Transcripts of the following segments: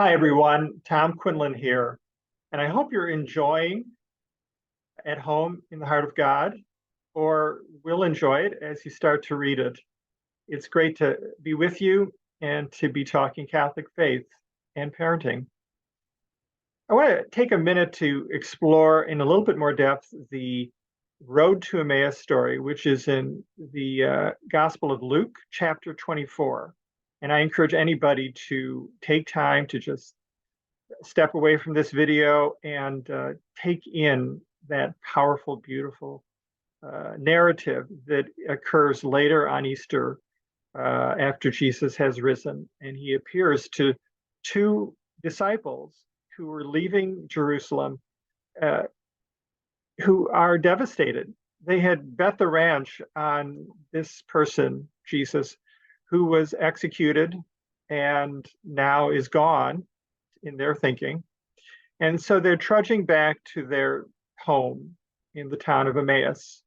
Hi, everyone. Tom Quinlan here, and I hope you're enjoying At Home in the Heart of God, or will enjoy it as you start to read it. It's great to be with you and to be talking Catholic faith and parenting. I want to take a minute to explore in a little bit more depth the Road to Emmaus story, which is in the Gospel of Luke, chapter 24. And I encourage anybody to take time to just step away from this video and take in that powerful, beautiful narrative that occurs later on Easter after Jesus has risen. And he appears to two disciples who were leaving Jerusalem uh, who are devastated. They had bet the ranch on this person, Jesus, who was executed and now is gone in their thinking. And so they're trudging back to their home in the town of Emmaus,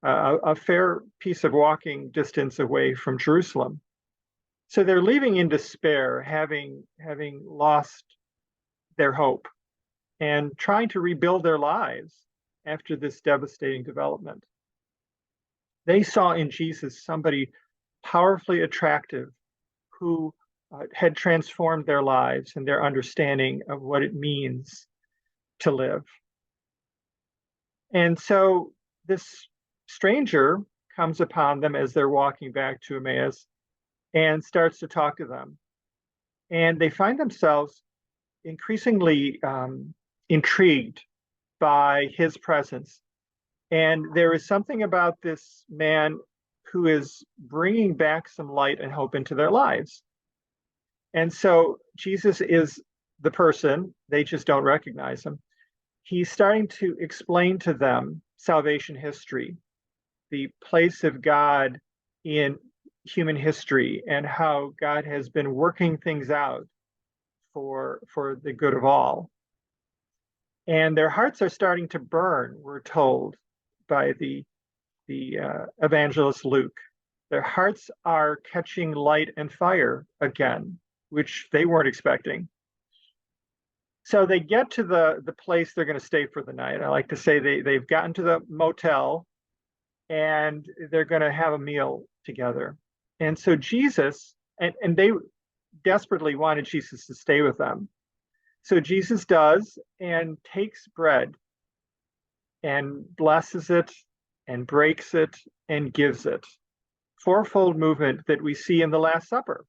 a fair piece of walking distance away from Jerusalem. So they're leaving in despair, having lost their hope and trying to rebuild their lives after this devastating development. They saw in Jesus somebody powerfully attractive who had transformed their lives and their understanding of what it means to live. And so this stranger comes upon them as they're walking back to Emmaus and starts to talk to them. And they find themselves increasingly intrigued by his presence. And there is something about this man who is bringing back some light and hope into their lives. And so Jesus is the person, they just don't recognize him. He's starting to explain to them salvation history, the place of God in human history, and how God has been working things out for the good of all. And their hearts are starting to burn, we're told by the evangelist Luke. Their hearts are catching light and fire again, which they weren't expecting. So they get to the place they're going to stay for the night. I like to say they've gotten to the motel and they're going to have a meal together. And so Jesus, and they desperately wanted Jesus to stay with them. So Jesus does and takes bread and blesses it and breaks it and gives it. Fourfold movement that we see in the Last Supper.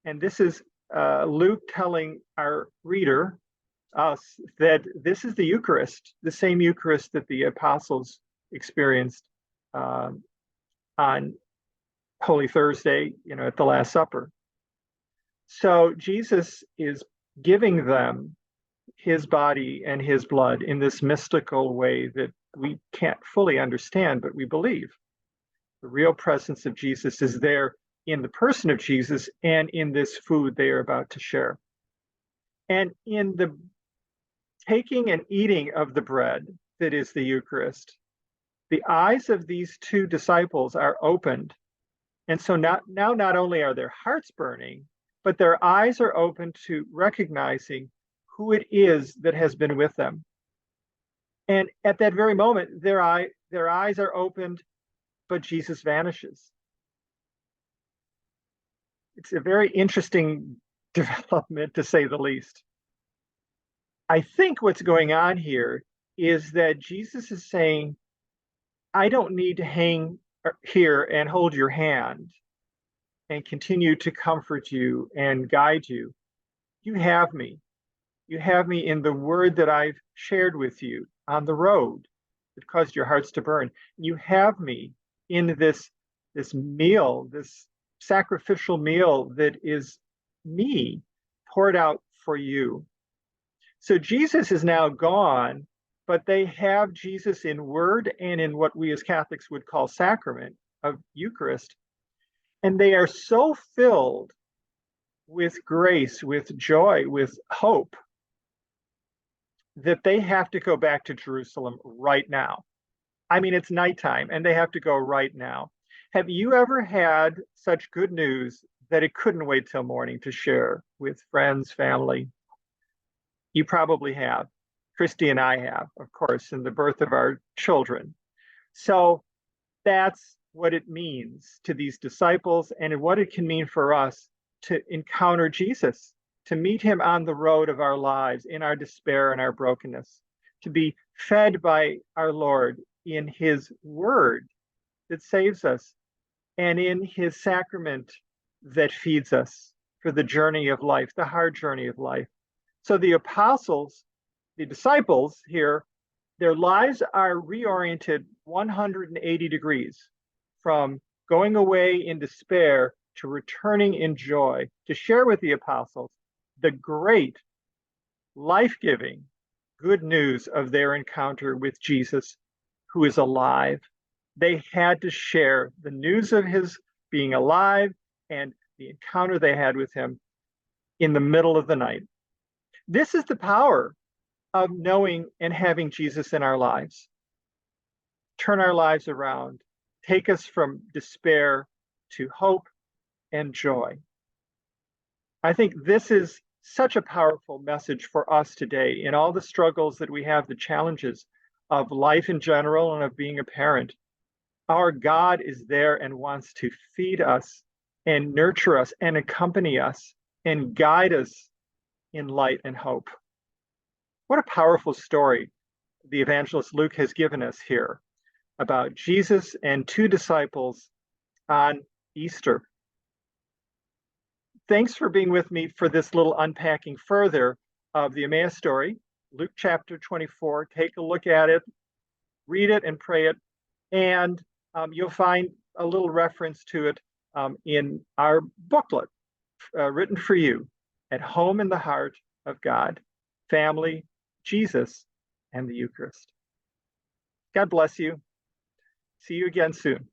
And this is Luke telling our reader, us, that this is the Eucharist, the same Eucharist that the apostles experienced on Holy Thursday, at the Last Supper. So Jesus is giving them his body and his blood in this mystical way that we can't fully understand, but we believe. The real presence of Jesus is there in the person of Jesus and in this food they are about to share. And in the taking and eating of the bread that is the Eucharist, the eyes of these two disciples are opened. And so now not only are their hearts burning, but their eyes are open to recognizing who it is that has been with them. And at that very moment, their eyes are opened, but Jesus vanishes. It's a very interesting development, to say the least. I think what's going on here is that Jesus is saying, I don't need to hang here and hold your hand and continue to comfort you and guide you. You have me. You have me in the word that I've shared with you on the road that caused your hearts to burn. You have me in this meal, this sacrificial meal that is me poured out for you. So Jesus is now gone, but they have Jesus in word and in what we as Catholics would call sacrament of Eucharist. And they are so filled with grace, with joy, with hope, that they have to go back to Jerusalem right now. I mean, it's nighttime and they have to go right now. Have you ever had such good news that it couldn't wait till morning to share with friends, family. You probably have. Christy and I have, of course, in the birth of our children. So that's what it means to these disciples and what it can mean for us to encounter Jesus, to meet him on the road of our lives, in our despair and our brokenness, to be fed by our Lord in his word that saves us and in his sacrament that feeds us for the journey of life, the hard journey of life. So the apostles, the disciples here, their lives are reoriented 180 degrees from going away in despair to returning in joy to share with the apostles the great, life-giving good news of their encounter with Jesus, who is alive. They had to share the news of his being alive and the encounter they had with him in the middle of the night. This is the power of knowing and having Jesus in our lives. Turn our lives around, take us from despair to hope and joy. I think this is such a powerful message for us today in all the struggles that we have, the challenges of life in general and of being a parent. Our God is there and wants to feed us and nurture us and accompany us and guide us in light and hope. What a powerful story the evangelist Luke has given us here about Jesus and two disciples on Easter. Thanks for being with me for this little unpacking further of the Emmaus Story, Luke chapter 24. Take a look at it, read it and pray it, and you'll find a little reference to it in our booklet written for you, At Home in the Heart of God, Family, Jesus, and the Eucharist. God bless you. See you again soon.